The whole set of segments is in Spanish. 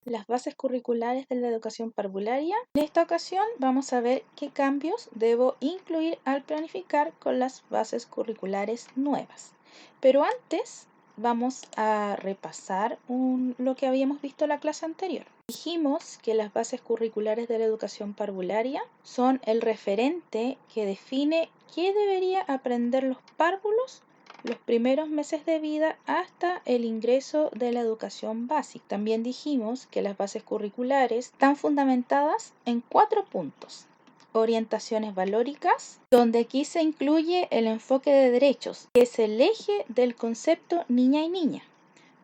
Las bases curriculares de la educación parvularia. En esta ocasión vamos a ver qué cambios debo incluir al planificar con las bases curriculares nuevas. Pero antes vamos a repasar lo que habíamos visto en la clase anterior. Dijimos que las bases curriculares de la educación parvularia son el referente que define qué debería aprender los párvulos los primeros meses de vida hasta el ingreso de la educación básica. También dijimos que las bases curriculares están fundamentadas en 4 puntos. Orientaciones valóricas, donde aquí se incluye el enfoque de derechos, que es el eje del concepto niña y niña.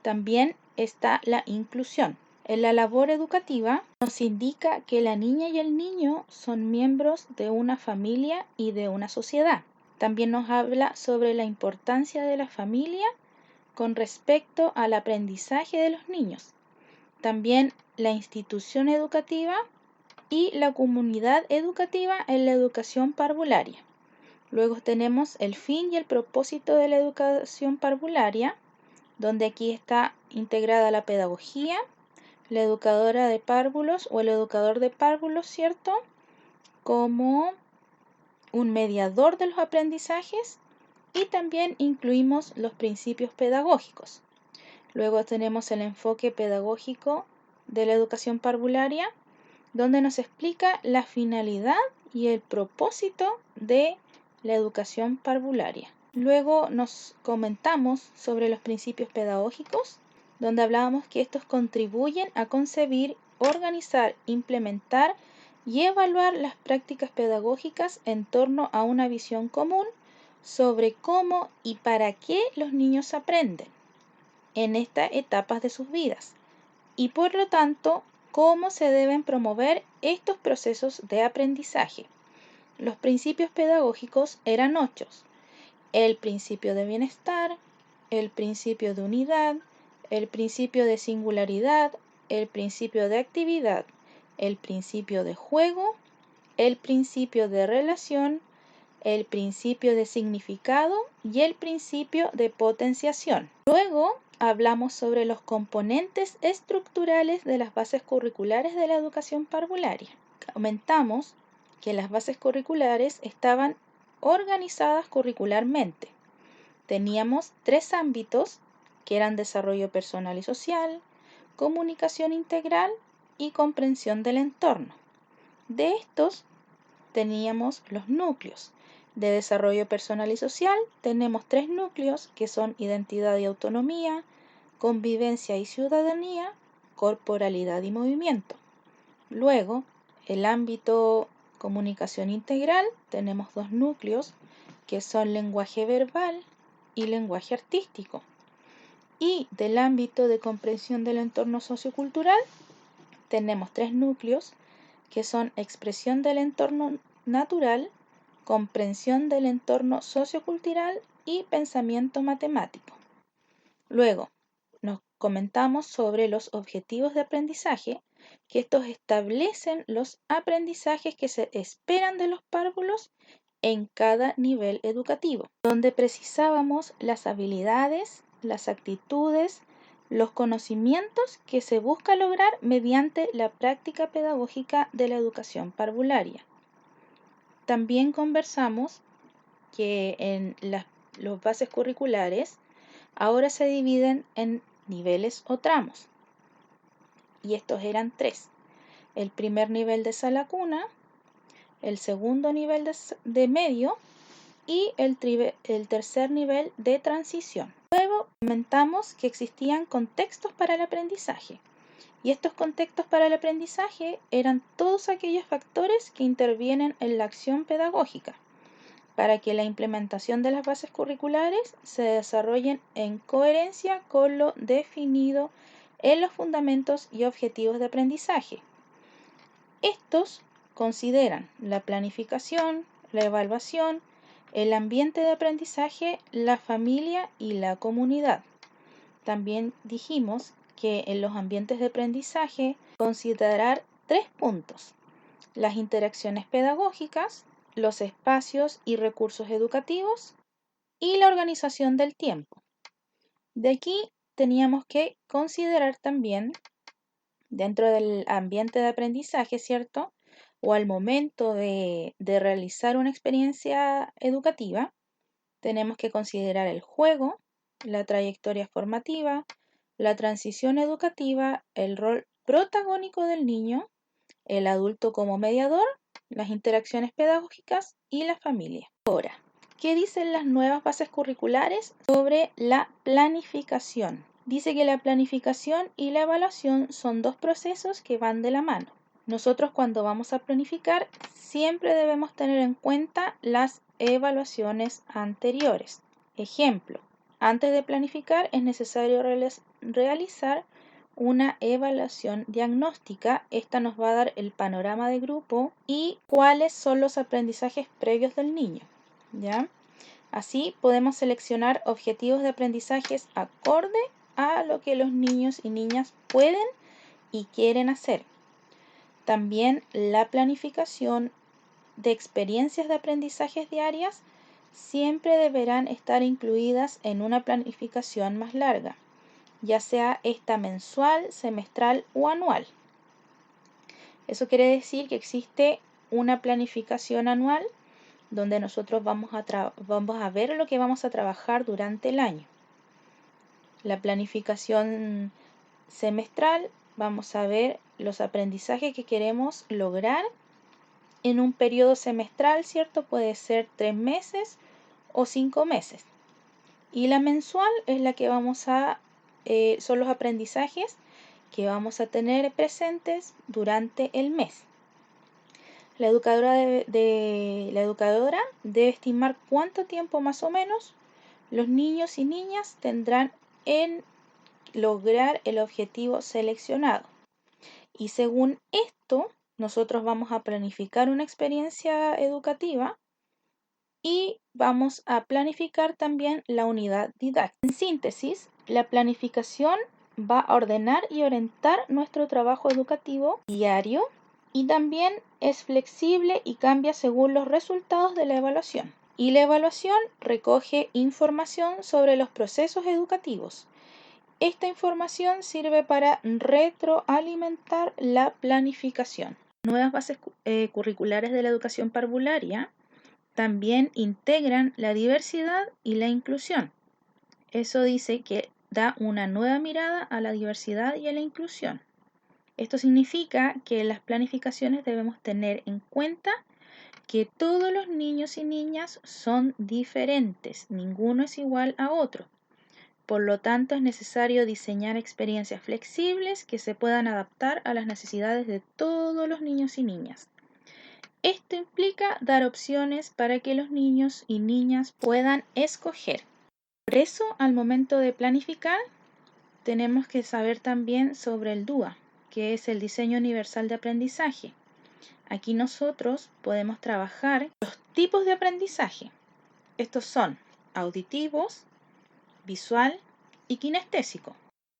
También está la inclusión. En la labor educativa nos indica que la niña y el niño son miembros de una familia y de una sociedad. También nos habla sobre la importancia de la familia con respecto al aprendizaje de los niños. También la institución educativa y la comunidad educativa en la educación parvularia. Luego tenemos el fin y el propósito de la educación parvularia, donde aquí está integrada la pedagogía, la educadora de párvulos o el educador de párvulos, ¿cierto? Como un mediador de los aprendizajes y también incluimos los principios pedagógicos. Luego tenemos el enfoque pedagógico de la educación parvularia, donde nos explica la finalidad y el propósito de la educación parvularia. Luego nos comentamos sobre los principios pedagógicos, donde hablábamos que estos contribuyen a concebir, organizar, implementar y evaluar las prácticas pedagógicas en torno a una visión común sobre cómo y para qué los niños aprenden en estas etapas de sus vidas y por lo tanto cómo se deben promover estos procesos de aprendizaje. Los principios pedagógicos eran 8: el principio de bienestar, el principio de unidad, el principio de singularidad, el principio de actividad, el principio de juego, el principio de relación, el principio de significado y el principio de potenciación. Luego hablamos sobre los componentes estructurales de las bases curriculares de la educación parvularia. Comentamos que las bases curriculares estaban organizadas curricularmente. Teníamos 3 ámbitos que eran desarrollo personal y social, comunicación integral y comprensión del entorno. De estos teníamos los núcleos. De desarrollo personal y social tenemos 3 núcleos que son identidad y autonomía, convivencia y ciudadanía, corporalidad y movimiento. Luego, el ámbito comunicación integral, tenemos 2 núcleos que son lenguaje verbal y lenguaje artístico. Y del ámbito de comprensión del entorno sociocultural, tenemos 3 núcleos que son expresión del entorno natural, comprensión del entorno sociocultural y pensamiento matemático. Luego, nos comentamos sobre los objetivos de aprendizaje, que estos establecen los aprendizajes que se esperan de los párvulos en cada nivel educativo, donde precisábamos las habilidades, las actitudes, los conocimientos que se busca lograr mediante la práctica pedagógica de la educación parvularia. También conversamos que en las bases curriculares ahora se dividen en niveles o tramos, y estos eran 3: el primer nivel de sala cuna, el segundo nivel de medio y el tercer nivel de transición. Luego comentamos que existían contextos para el aprendizaje, y estos contextos para el aprendizaje eran todos aquellos factores que intervienen en la acción pedagógica para que la implementación de las bases curriculares se desarrollen en coherencia con lo definido en los fundamentos y objetivos de aprendizaje. Estos consideran la planificación, la evaluación, el ambiente de aprendizaje, la familia y la comunidad. También dijimos que en los ambientes de aprendizaje considerar 3 puntos: las interacciones pedagógicas, los espacios y recursos educativos y la organización del tiempo. De aquí teníamos que considerar también dentro del ambiente de aprendizaje, ¿cierto? O al momento de realizar una experiencia educativa, tenemos que considerar el juego, la trayectoria formativa, la transición educativa, el rol protagónico del niño, el adulto como mediador, las interacciones pedagógicas y la familia. Ahora, ¿qué dicen las nuevas bases curriculares sobre la planificación? Dice que la planificación y la evaluación son dos procesos que van de la mano. Nosotros cuando vamos a planificar siempre debemos tener en cuenta las evaluaciones anteriores. Ejemplo, antes de planificar es necesario realizar una evaluación diagnóstica. Esta nos va a dar el panorama de grupo y cuáles son los aprendizajes previos del niño, ¿ya? Así podemos seleccionar objetivos de aprendizajes acorde a lo que los niños y niñas pueden y quieren hacer. También la planificación de experiencias de aprendizajes diarias siempre deberán estar incluidas en una planificación más larga, ya sea esta mensual, semestral o anual. Eso quiere decir que existe una planificación anual donde nosotros vamos a ver lo que vamos a trabajar durante el año. La planificación semestral, vamos a ver los aprendizajes que queremos lograr en un periodo semestral, ¿cierto? Puede ser 3 meses o 5 meses. Y la mensual es la que son los aprendizajes que vamos a tener presentes durante el mes. La educadora debe estimar cuánto tiempo más o menos los niños y niñas tendrán en lograr el objetivo seleccionado. Y según esto, nosotros vamos a planificar una experiencia educativa y vamos a planificar también la unidad didáctica. En síntesis, la planificación va a ordenar y orientar nuestro trabajo educativo diario y también es flexible y cambia según los resultados de la evaluación. Y la evaluación recoge información sobre los procesos educativos. Esta información sirve para retroalimentar la planificación. Nuevas bases curriculares de la educación parvularia también integran la diversidad y la inclusión. Eso dice que da una nueva mirada a la diversidad y a la inclusión. Esto significa que en las planificaciones debemos tener en cuenta que todos los niños y niñas son diferentes, ninguno es igual a otro. Por lo tanto, es necesario diseñar experiencias flexibles que se puedan adaptar a las necesidades de todos los niños y niñas. Esto implica dar opciones para que los niños y niñas puedan escoger. Por eso, al momento de planificar, tenemos que saber también sobre el DUA, que es el Diseño Universal de Aprendizaje. Aquí nosotros podemos trabajar los tipos de aprendizaje. Estos son auditivos, visual y kinestésico.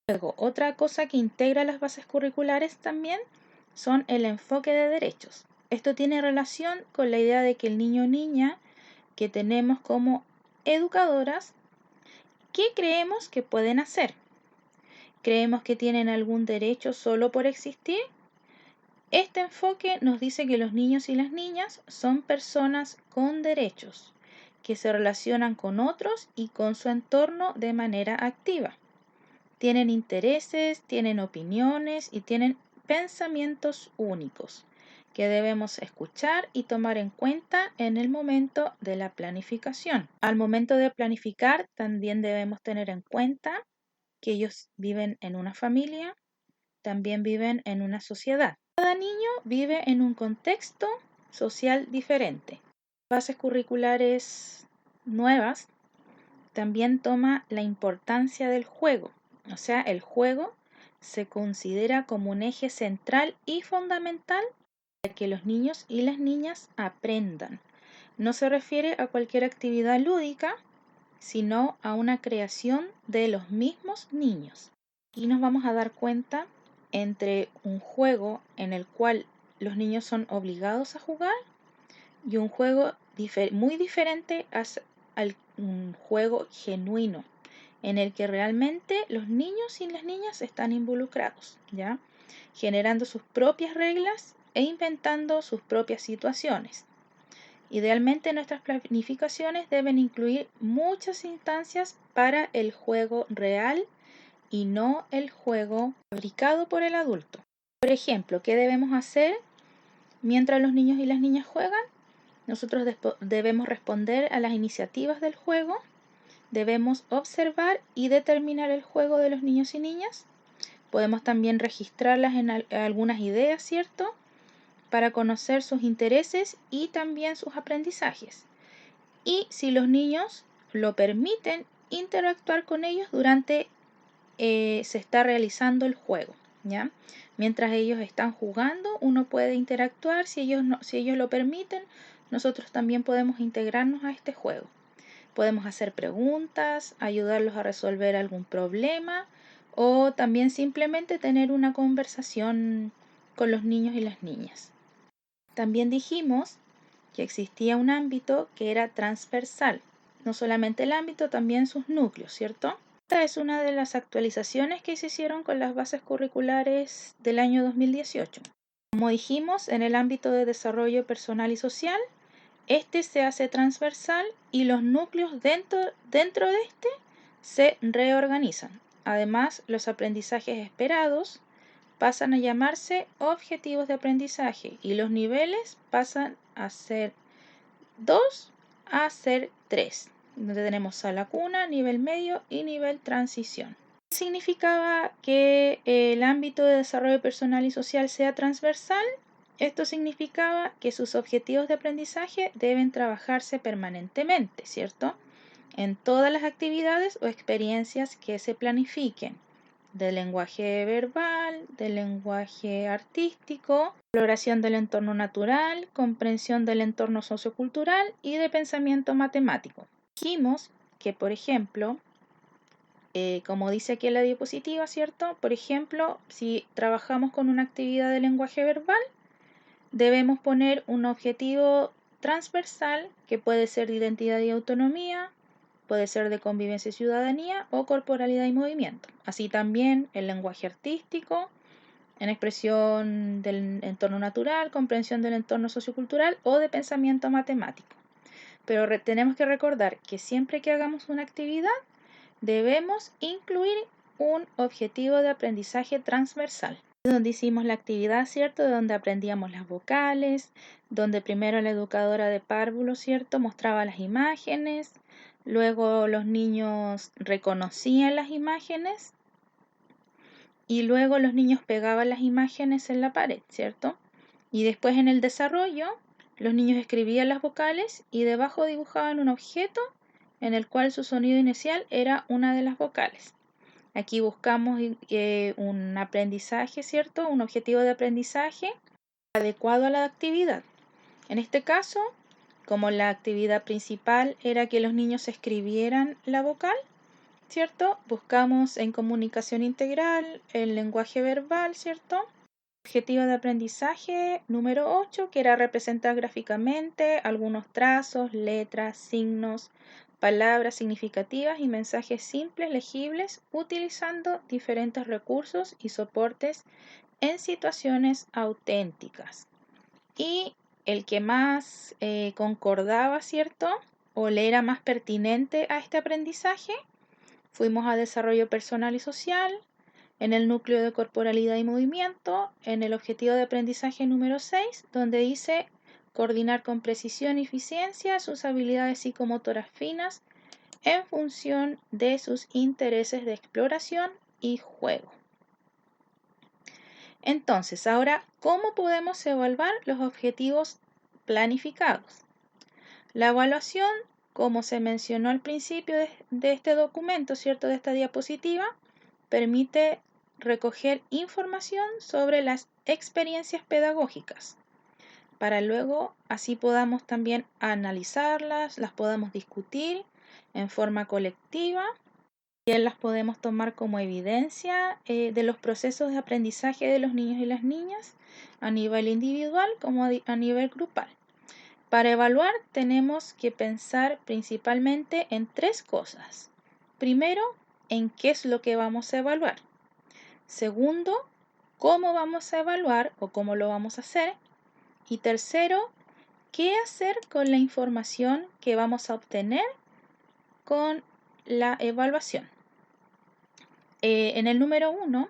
Luego, otra cosa que integra las bases curriculares también son el enfoque de derechos. Esto tiene relación con la idea de que el niño o niña que tenemos como educadoras, ¿qué creemos que pueden hacer? ¿Creemos que tienen algún derecho solo por existir? Este enfoque nos dice que los niños y las niñas son personas con derechos, que se relacionan con otros y con su entorno de manera activa. Tienen intereses, tienen opiniones y tienen pensamientos únicos que debemos escuchar y tomar en cuenta en el momento de la planificación. Al momento de planificar también debemos tener en cuenta que ellos viven en una familia, también viven en una sociedad. Cada niño vive en un contexto social diferente. Bases curriculares nuevas también toma la importancia del juego. O sea, el juego se considera como un eje central y fundamental para que los niños y las niñas aprendan. No se refiere a cualquier actividad lúdica, sino a una creación de los mismos niños. Y nos vamos a dar cuenta entre un juego en el cual los niños son obligados a jugar y un juego muy diferente al un juego genuino, en el que realmente los niños y las niñas están involucrados, ¿ya? generando sus propias reglas e inventando sus propias situaciones. Idealmente, nuestras planificaciones deben incluir muchas instancias para el juego real y no el juego fabricado por el adulto. Por ejemplo, ¿qué debemos hacer mientras los niños y las niñas juegan? Nosotros debemos responder a las iniciativas del juego, debemos observar y determinar el juego de los niños y niñas. Podemos también registrarlas en algunas ideas, ¿cierto?, para conocer sus intereses y también sus aprendizajes. Y si los niños lo permiten, interactuar con ellos durante se está realizando el juego, ¿ya? Mientras ellos están jugando, uno puede interactuar. Si ellos lo permiten, nosotros también podemos integrarnos a este juego. Podemos hacer preguntas, ayudarlos a resolver algún problema o también simplemente tener una conversación con los niños y las niñas. También dijimos que existía un ámbito que era transversal, no solamente el ámbito, también sus núcleos, ¿cierto? Esta es una de las actualizaciones que se hicieron con las bases curriculares del año 2018. Como dijimos, en el ámbito de desarrollo personal y social, este se hace transversal y los núcleos dentro de este se reorganizan. Además, los aprendizajes esperados pasan a llamarse objetivos de aprendizaje y los niveles pasan a ser 2 a ser 3, donde tenemos sala cuna, nivel medio y nivel transición. ¿Qué significaba que el ámbito de desarrollo personal y social sea transversal? Esto significaba que sus objetivos de aprendizaje deben trabajarse permanentemente, ¿cierto?, en todas las actividades o experiencias que se planifiquen, del lenguaje verbal, del lenguaje artístico, exploración del entorno natural, comprensión del entorno sociocultural y de pensamiento matemático. Dijimos que, por ejemplo, como dice aquí en la diapositiva, ¿cierto? Por ejemplo, si trabajamos con una actividad de lenguaje verbal, debemos poner un objetivo transversal que puede ser de identidad y autonomía, puede ser de convivencia y ciudadanía o corporalidad y movimiento. Así también el lenguaje artístico, en expresión del entorno natural, comprensión del entorno sociocultural o de pensamiento matemático. Pero tenemos que recordar que siempre que hagamos una actividad, debemos incluir un objetivo de aprendizaje transversal. Donde hicimos la actividad, ¿cierto?, de donde aprendíamos las vocales, donde primero la educadora de párvulo, ¿cierto?, mostraba las imágenes, luego los niños reconocían las imágenes y luego los niños pegaban las imágenes en la pared, ¿cierto? Y después en el desarrollo, los niños escribían las vocales y debajo dibujaban un objeto en el cual su sonido inicial era una de las vocales. Aquí buscamos un aprendizaje, ¿cierto?, un objetivo de aprendizaje adecuado a la actividad. En este caso, como la actividad principal era que los niños escribieran la vocal, ¿cierto?, buscamos en comunicación integral el lenguaje verbal, ¿cierto? Objetivo de aprendizaje número 8, que era representar gráficamente algunos trazos, letras, signos, palabras significativas y mensajes simples, legibles, utilizando diferentes recursos y soportes en situaciones auténticas. Y el que más concordaba, ¿cierto?, o le era más pertinente a este aprendizaje, fuimos a desarrollo personal y social, en el núcleo de corporalidad y movimiento, en el objetivo de aprendizaje número 6, donde dice coordinar con precisión y eficiencia sus habilidades psicomotoras finas en función de sus intereses de exploración y juego. Entonces, ahora, ¿cómo podemos evaluar los objetivos planificados? La evaluación, como se mencionó al principio de este documento, ¿cierto?, de esta diapositiva, permite recoger información sobre las experiencias pedagógicas para luego así podamos también analizarlas, las podamos discutir en forma colectiva y las podemos tomar como evidencia de los procesos de aprendizaje de los niños y las niñas a nivel individual como a nivel grupal. Para evaluar tenemos que pensar principalmente en 3 cosas. Primero, en qué es lo que vamos a evaluar. Segundo, cómo vamos a evaluar o cómo lo vamos a hacer. Y tercero, qué hacer con la información que vamos a obtener con la evaluación. En el número 1,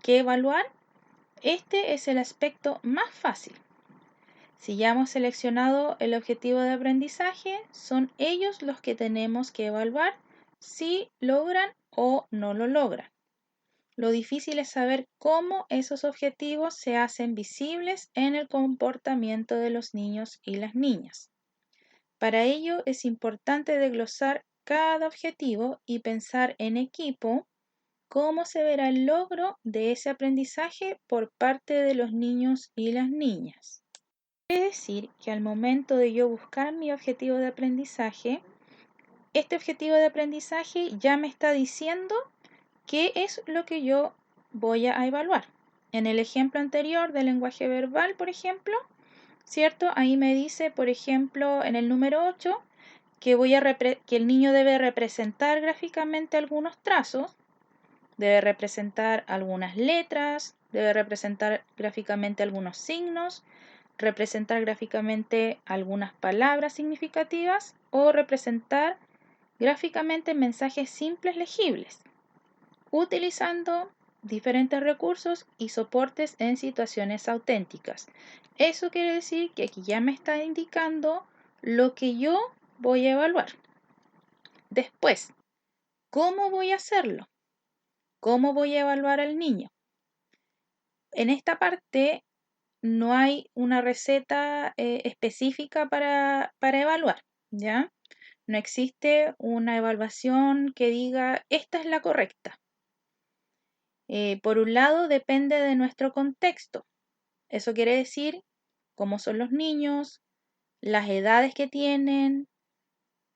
¿qué evaluar? Este es el aspecto más fácil. Si ya hemos seleccionado el objetivo de aprendizaje, son ellos los que tenemos que evaluar si logran o no lo logran. Lo difícil es saber cómo esos objetivos se hacen visibles en el comportamiento de los niños y las niñas. Para ello es importante desglosar cada objetivo y pensar en equipo cómo se verá el logro de ese aprendizaje por parte de los niños y las niñas. Quiere decir que al momento de yo buscar mi objetivo de aprendizaje, este objetivo de aprendizaje ya me está diciendo qué es lo que yo voy a evaluar. En el ejemplo anterior del lenguaje verbal, por ejemplo, ¿cierto? Ahí me dice, por ejemplo, en el número 8, que el niño debe representar gráficamente algunos trazos, debe representar algunas letras, debe representar gráficamente algunos signos, representar gráficamente algunas palabras significativas o representar gráficamente mensajes simples legibles, utilizando diferentes recursos y soportes en situaciones auténticas. Eso quiere decir que aquí ya me está indicando lo que yo voy a evaluar. Después, ¿cómo voy a hacerlo? ¿Cómo voy a evaluar al niño? En esta parte no hay una receta específica para evaluar, ¿ya? No existe una evaluación que diga, esta es la correcta. Por un lado, depende de nuestro contexto. Eso quiere decir cómo son los niños, las edades que tienen,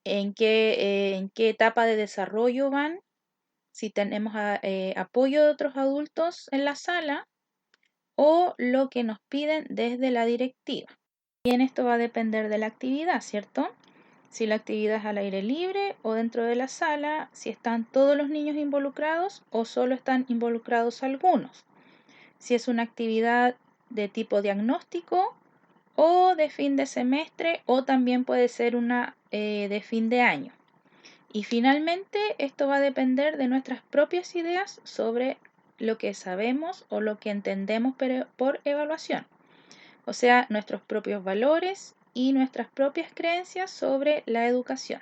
en qué etapa de desarrollo van, si tenemos apoyo de otros adultos en la sala o lo que nos piden desde la directiva. Bien, esto va a depender de la actividad, ¿cierto? Si la actividad es al aire libre o dentro de la sala, si están todos los niños involucrados o solo están involucrados algunos. Si es una actividad de tipo diagnóstico o de fin de semestre o también puede ser una de fin de año. Y finalmente, esto va a depender de nuestras propias ideas sobre lo que sabemos o lo que entendemos por evaluación. O sea, nuestros propios valores y nuestras propias creencias sobre la educación.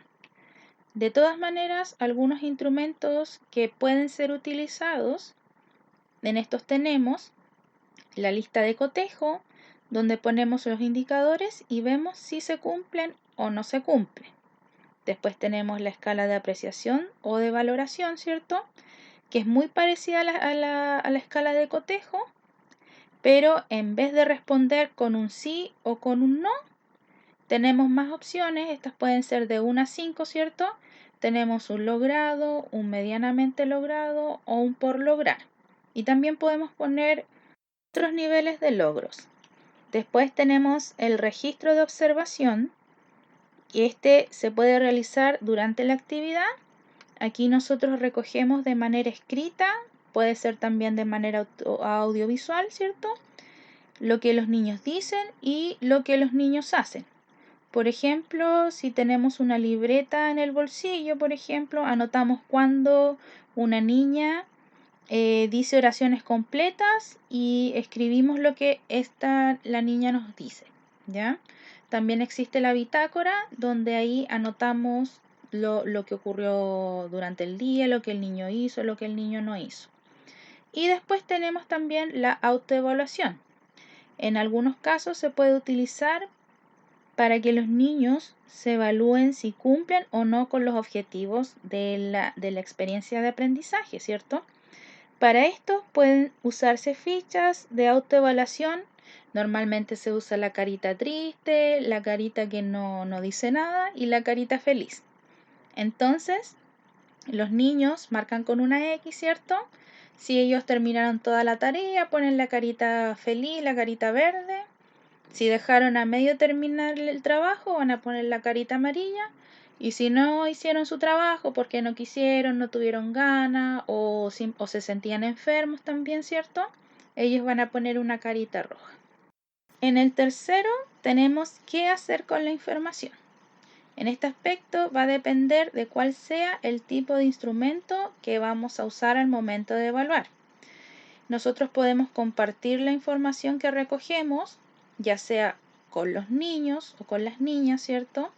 De todas maneras, algunos instrumentos que pueden ser utilizados, en estos tenemos la lista de cotejo, donde ponemos los indicadores y vemos si se cumplen o no se cumplen. Después tenemos la escala de apreciación o de valoración, ¿cierto? Que es muy parecida a la escala de cotejo, pero en vez de responder con un sí o con un no, tenemos más opciones. Estas pueden ser de 1 a 5, ¿cierto? Tenemos un logrado, un medianamente logrado o un por lograr. Y también podemos poner otros niveles de logros. Después tenemos el registro de observación, y este se puede realizar durante la actividad. Aquí nosotros recogemos de manera escrita, puede ser también de manera audiovisual, ¿cierto? Lo que los niños dicen y lo que los niños hacen. Por ejemplo, si tenemos una libreta en el bolsillo, por ejemplo, anotamos cuando una niña dice oraciones completas y escribimos lo que la niña nos dice, ¿ya? También existe la bitácora, donde ahí anotamos lo que ocurrió durante el día, lo que el niño hizo, lo que el niño no hizo. Y después tenemos también la autoevaluación. En algunos casos se puede utilizar para que los niños se evalúen si cumplen o no con los objetivos de la experiencia de aprendizaje, ¿cierto? Para esto pueden usarse fichas de autoevaluación. Normalmente se usa la carita triste, la carita que no dice nada y la carita feliz. Entonces, los niños marcan con una X, ¿cierto? Si ellos terminaron toda la tarea, ponen la carita feliz, la carita verde. Si dejaron a medio terminar el trabajo, van a poner la carita amarilla. Y si no hicieron su trabajo porque no quisieron, no tuvieron ganas o se sentían enfermos también, ¿cierto? ellos van a poner una carita roja. En el tercero tenemos qué hacer con la información. En este aspecto va a depender de cuál sea el tipo de instrumento que vamos a usar al momento de evaluar. Nosotros podemos compartir la información que recogemos, ya sea con los niños o con las niñas, ¿cierto?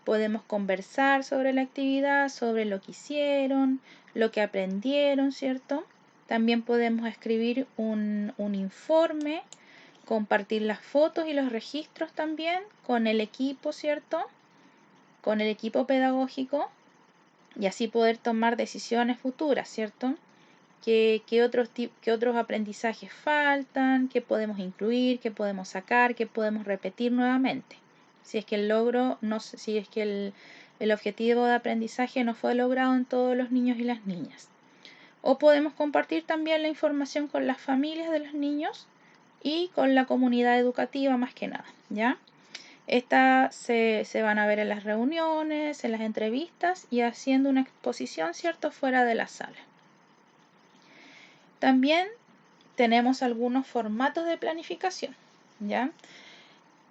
Podemos conversar sobre la actividad, sobre lo que hicieron, lo que aprendieron, ¿cierto? También podemos escribir un informe, compartir las fotos y los registros también con el equipo, ¿cierto? Con el equipo pedagógico y así poder tomar decisiones futuras, ¿cierto? ¿Qué otros aprendizajes faltan? ¿Qué podemos incluir? ¿Qué podemos sacar? ¿Qué podemos repetir nuevamente? Si es que el objetivo de aprendizaje no fue logrado en todos los niños y las niñas. O podemos compartir también la información con las familias de los niños y con la comunidad educativa más que nada, ¿ya? Estas se van a ver en las reuniones, en las entrevistas y haciendo una exposición, ¿cierto?, fuera de la sala. También tenemos algunos formatos de planificación, ¿ya?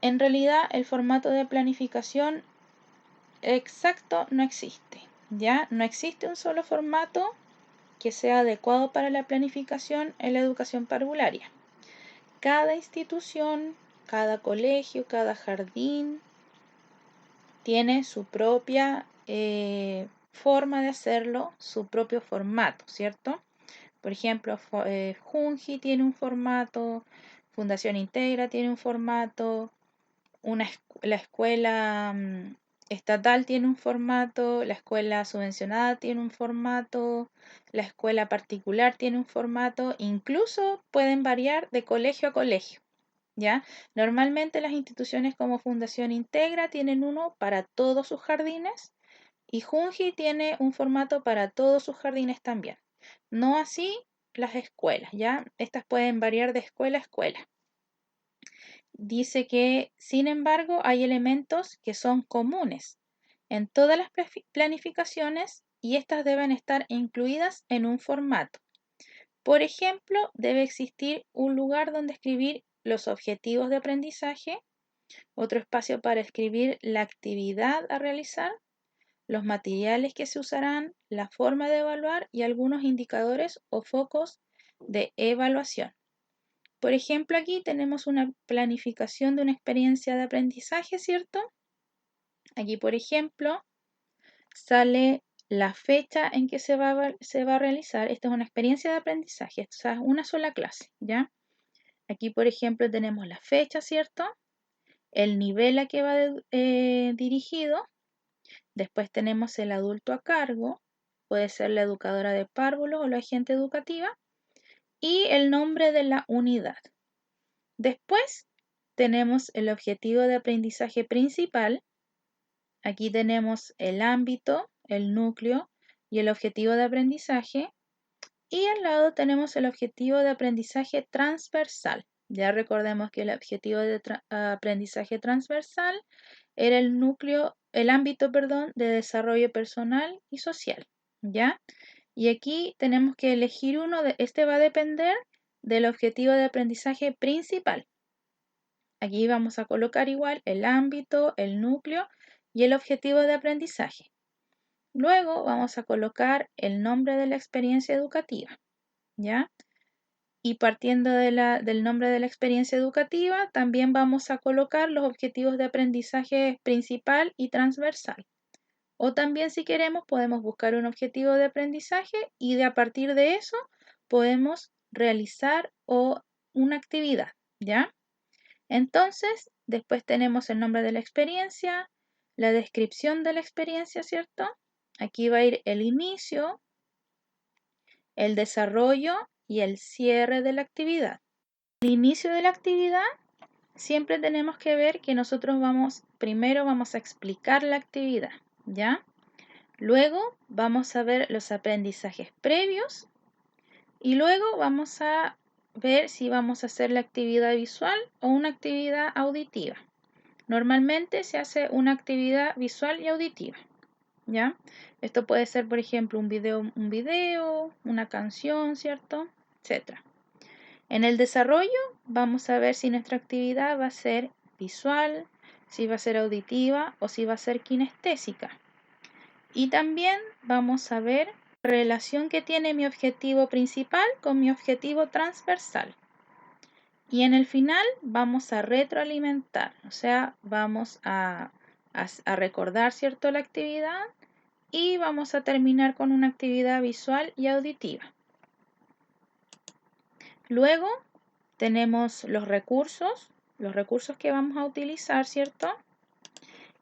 En realidad el formato de planificación exacto no existe, ¿ya? No existe un solo formato que sea adecuado para la planificación en la educación parvularia. Cada institución, cada colegio, cada jardín tiene su propia forma de hacerlo, su propio formato, ¿cierto? Por ejemplo, Junji tiene un formato, Fundación Integra tiene un formato, la escuela estatal tiene un formato, la escuela subvencionada tiene un formato, la escuela particular tiene un formato, incluso pueden variar de colegio a colegio, ¿ya? Normalmente las instituciones como Fundación Integra tienen uno para todos sus jardines y Junji tiene un formato para todos sus jardines también. No así las escuelas, ¿ya? Estas pueden variar de escuela a escuela. Dice que, sin embargo, hay elementos que son comunes en todas las planificaciones y estas deben estar incluidas en un formato. Por ejemplo, debe existir un lugar donde escribir los objetivos de aprendizaje, otro espacio para escribir la actividad a realizar, los materiales que se usarán, la forma de evaluar y algunos indicadores o focos de evaluación. Por ejemplo, aquí tenemos una planificación de una experiencia de aprendizaje, ¿cierto? Aquí, por ejemplo, sale la fecha en que se va a realizar. Esta es una experiencia de aprendizaje, o sea, una sola clase, ¿ya? Aquí, por ejemplo, tenemos la fecha, ¿cierto? El nivel a que va dirigido. Después tenemos el adulto a cargo, puede ser la educadora de párvulos o la agente educativa, y el nombre de la unidad. Después tenemos el objetivo de aprendizaje principal. Aquí tenemos el ámbito, el núcleo y el objetivo de aprendizaje. Y al lado tenemos el objetivo de aprendizaje transversal. Ya recordemos que el objetivo de aprendizaje transversal era el ámbito, perdón, de desarrollo personal y social, ¿ya? Y aquí tenemos que elegir uno, este va a depender del objetivo de aprendizaje principal. Aquí vamos a colocar igual el ámbito, el núcleo y el objetivo de aprendizaje. Luego vamos a colocar el nombre de la experiencia educativa, ¿ya? Y partiendo del nombre de la experiencia educativa, también vamos a colocar los objetivos de aprendizaje principal y transversal. O también, si queremos, podemos buscar un objetivo de aprendizaje y a partir de eso podemos realizar una actividad, ¿ya? Entonces, después tenemos el nombre de la experiencia, la descripción de la experiencia, ¿cierto? Aquí va a ir el inicio, el desarrollo y el cierre de la actividad. El inicio de la actividad siempre tenemos que ver que nosotros primero vamos a explicar la actividad, ¿ya? Luego vamos a ver los aprendizajes previos y luego vamos a ver si vamos a hacer la actividad visual o una actividad auditiva. Normalmente se hace una actividad visual y auditiva, ¿ya? Esto puede ser, por ejemplo, un video, una canción, ¿cierto? Etcétera. En el desarrollo vamos a ver si nuestra actividad va a ser visual, si va a ser auditiva o si va a ser kinestésica. Y también vamos a ver la relación que tiene mi objetivo principal con mi objetivo transversal. Y en el final vamos a retroalimentar, o sea, vamos a recordar, ¿cierto?, la actividad y vamos a terminar con una actividad visual y auditiva. Luego tenemos los recursos que vamos a utilizar, ¿cierto?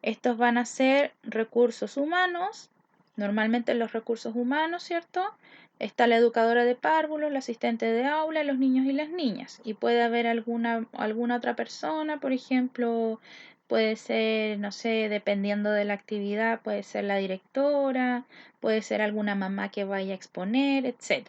Estos van a ser recursos humanos, normalmente los recursos humanos, ¿cierto? Está la educadora de párvulos, la asistente de aula, los niños y las niñas. Y puede haber alguna otra persona, por ejemplo, puede ser, no sé, dependiendo de la actividad, puede ser la directora, puede ser alguna mamá que vaya a exponer, etc.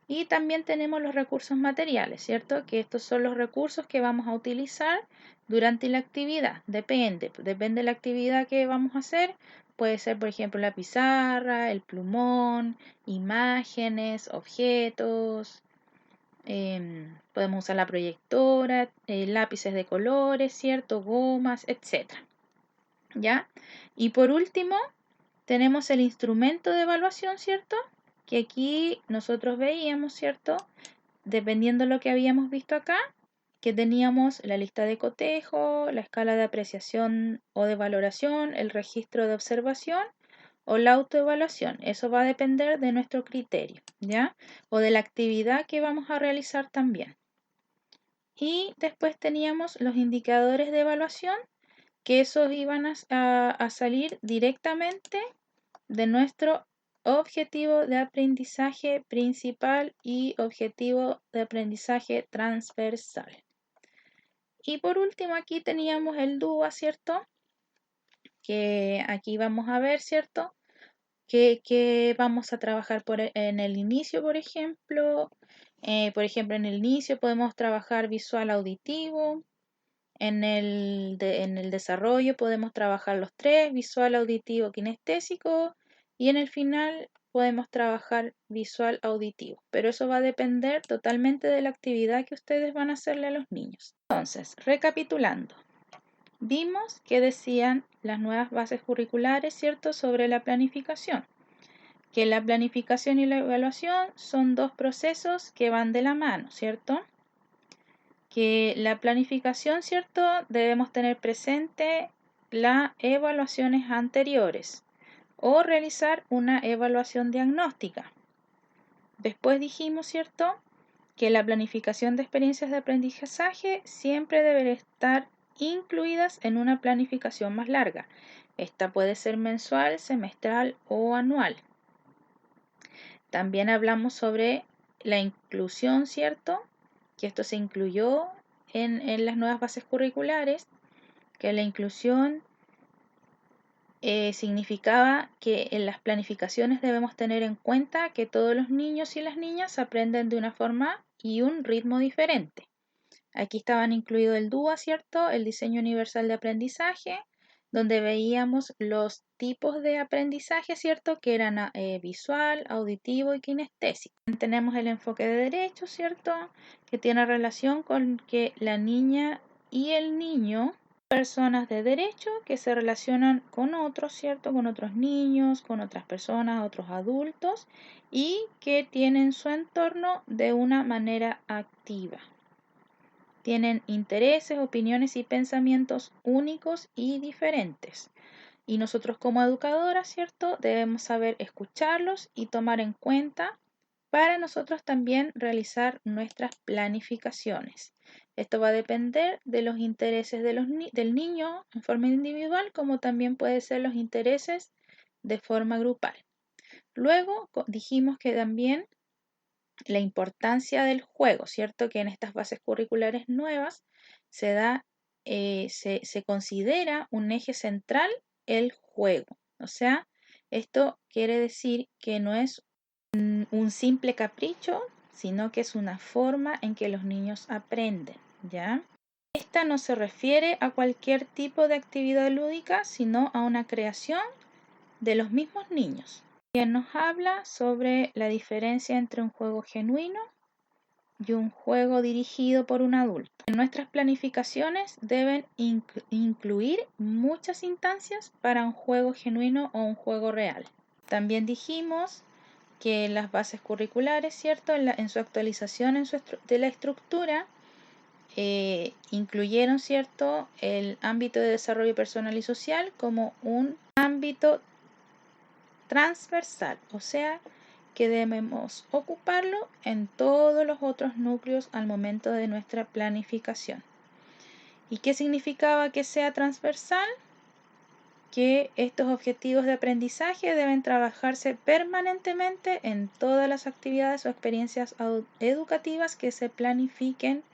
Y también tenemos los recursos materiales, ¿cierto? Que estos son los recursos que vamos a utilizar durante la actividad. Depende de la actividad que vamos a hacer. Puede ser, por ejemplo, la pizarra, el plumón, imágenes, objetos. Podemos usar la proyectora, lápices de colores, ¿cierto? Gomas, etc. ¿Ya? Y por último, tenemos el instrumento de evaluación, ¿cierto? Que aquí nosotros veíamos, ¿cierto? Dependiendo de lo que habíamos visto acá, que teníamos la lista de cotejo, la escala de apreciación o de valoración, el registro de observación o la autoevaluación. Eso va a depender de nuestro criterio, ¿ya? O de la actividad que vamos a realizar también. Y después teníamos los indicadores de evaluación, que esos iban a salir directamente de nuestro objetivo de aprendizaje principal y objetivo de aprendizaje transversal. Y por último aquí teníamos el DUA, ¿cierto? Que aquí vamos a ver, ¿cierto? Que vamos a trabajar en el inicio, por ejemplo. En el inicio podemos trabajar visual auditivo. En el desarrollo podemos trabajar los tres, visual, auditivo, kinestésico, y en el final podemos trabajar visual, auditivo. Pero eso va a depender totalmente de la actividad que ustedes van a hacerle a los niños. Entonces, recapitulando, vimos que decían las nuevas bases curriculares, ¿cierto?, sobre la planificación. Que la planificación y la evaluación son dos procesos que van de la mano, ¿cierto? Que la planificación, ¿cierto? Debemos tener presente las evaluaciones anteriores o realizar una evaluación diagnóstica. Después dijimos, ¿cierto?, que la planificación de experiencias de aprendizaje siempre debe estar incluidas en una planificación más larga. Esta puede ser mensual, semestral o anual. También hablamos sobre la inclusión, ¿cierto? Que esto se incluyó en las nuevas bases curriculares, que la inclusión significaba que en las planificaciones debemos tener en cuenta que todos los niños y las niñas aprenden de una forma y un ritmo diferente. Aquí estaban incluidos el DUA, ¿cierto? El diseño universal de aprendizaje, donde veíamos los tipos de aprendizaje, ¿cierto?, que eran visual, auditivo y kinestésico. Tenemos el enfoque de derecho, ¿cierto?, que tiene relación con que la niña y el niño, personas de derecho que se relacionan con otros, ¿cierto?, con otros niños, con otras personas, otros adultos, y que tienen su entorno de una manera activa. Tienen intereses, opiniones y pensamientos únicos y diferentes. Y nosotros como educadoras, ¿cierto?, debemos saber escucharlos y tomar en cuenta para nosotros también realizar nuestras planificaciones. Esto va a depender de los intereses del niño en forma individual, como también puede ser los intereses de forma grupal. Luego dijimos que también la importancia del juego, ¿cierto? Que en estas bases curriculares nuevas se considera un eje central el juego. O sea, esto quiere decir que no es un simple capricho, sino que es una forma en que los niños aprenden, ¿ya? Esta no se refiere a cualquier tipo de actividad lúdica, sino a una creación de los mismos niños. Quien nos habla sobre la diferencia entre un juego genuino y un juego dirigido por un adulto. Nuestras planificaciones deben incluir muchas instancias para un juego genuino o un juego real. También dijimos que las bases curriculares, ¿cierto? En su actualización de la estructura, incluyeron, ¿cierto?, el ámbito de desarrollo personal y social como un ámbito transversal, o sea, que debemos ocuparlo en todos los otros núcleos al momento de nuestra planificación. ¿Y qué significaba que sea transversal? Que estos objetivos de aprendizaje deben trabajarse permanentemente en todas las actividades o experiencias educativas que se planifiquen,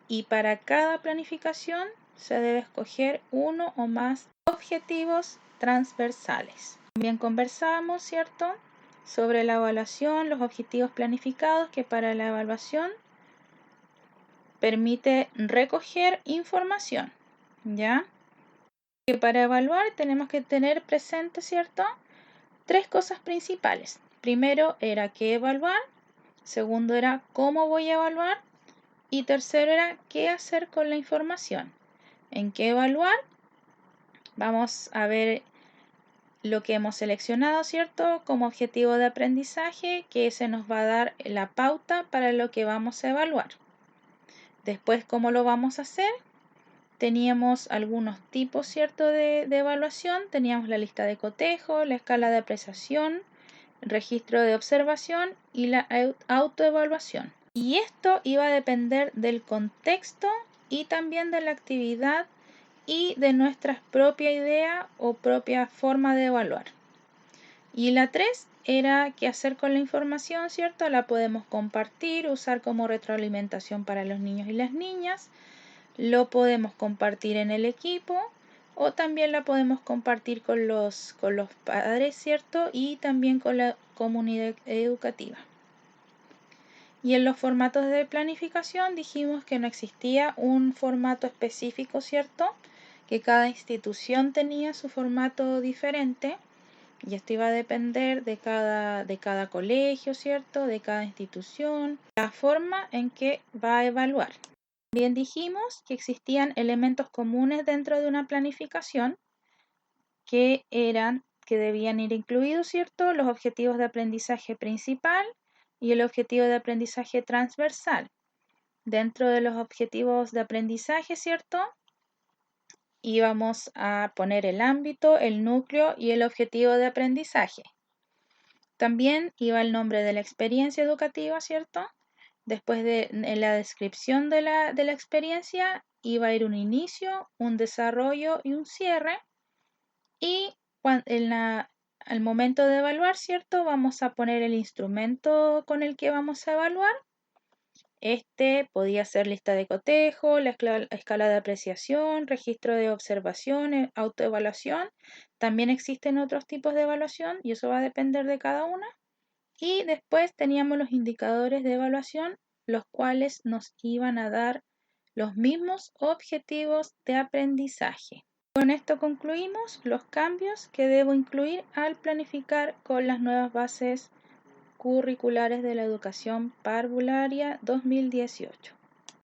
y para cada planificación se debe escoger uno o más objetivos transversales. También conversamos, ¿cierto?, sobre la evaluación, los objetivos planificados, que para la evaluación permite recoger información, ¿ya? Que para evaluar tenemos que tener presente, ¿cierto?, tres cosas principales. Primero era qué evaluar, segundo era cómo voy a evaluar, y tercero era qué hacer con la información. ¿En qué evaluar? Vamos a ver lo que hemos seleccionado, ¿cierto?, como objetivo de aprendizaje, que ese nos va a dar la pauta para lo que vamos a evaluar. Después, ¿cómo lo vamos a hacer? Teníamos algunos tipos, ¿cierto?, de evaluación. Teníamos la lista de cotejo, la escala de apreciación, el registro de observación y la autoevaluación. Y esto iba a depender del contexto y también de la actividad y de nuestra propia idea o propia forma de evaluar. Y la 3 era qué hacer con la información, ¿cierto? La podemos compartir, usar como retroalimentación para los niños y las niñas. Lo podemos compartir en el equipo o también la podemos compartir con los padres, ¿cierto? Y también con la comunidad educativa. Y en los formatos de planificación dijimos que no existía un formato específico, ¿cierto?, que cada institución tenía su formato diferente y esto iba a depender de cada colegio, ¿cierto?, de cada institución, la forma en que va a evaluar. También dijimos que existían elementos comunes dentro de una planificación que debían ir incluidos, ¿cierto?, los objetivos de aprendizaje principal y el objetivo de aprendizaje transversal. Dentro de los objetivos de aprendizaje, ¿cierto?, íbamos a poner el ámbito, el núcleo y el objetivo de aprendizaje. También iba el nombre de la experiencia educativa, ¿cierto? Después en la descripción de la experiencia iba a ir un inicio, un desarrollo y un cierre. Y al momento de evaluar, ¿cierto?, vamos a poner el instrumento con el que vamos a evaluar. Este podía ser lista de cotejo, la escala de apreciación, registro de observación, autoevaluación. También existen otros tipos de evaluación y eso va a depender de cada una. Y después teníamos los indicadores de evaluación, los cuales nos iban a dar los mismos objetivos de aprendizaje. Con esto concluimos los cambios que debo incluir al planificar con las nuevas bases curriculares de la educación parvularia 2018.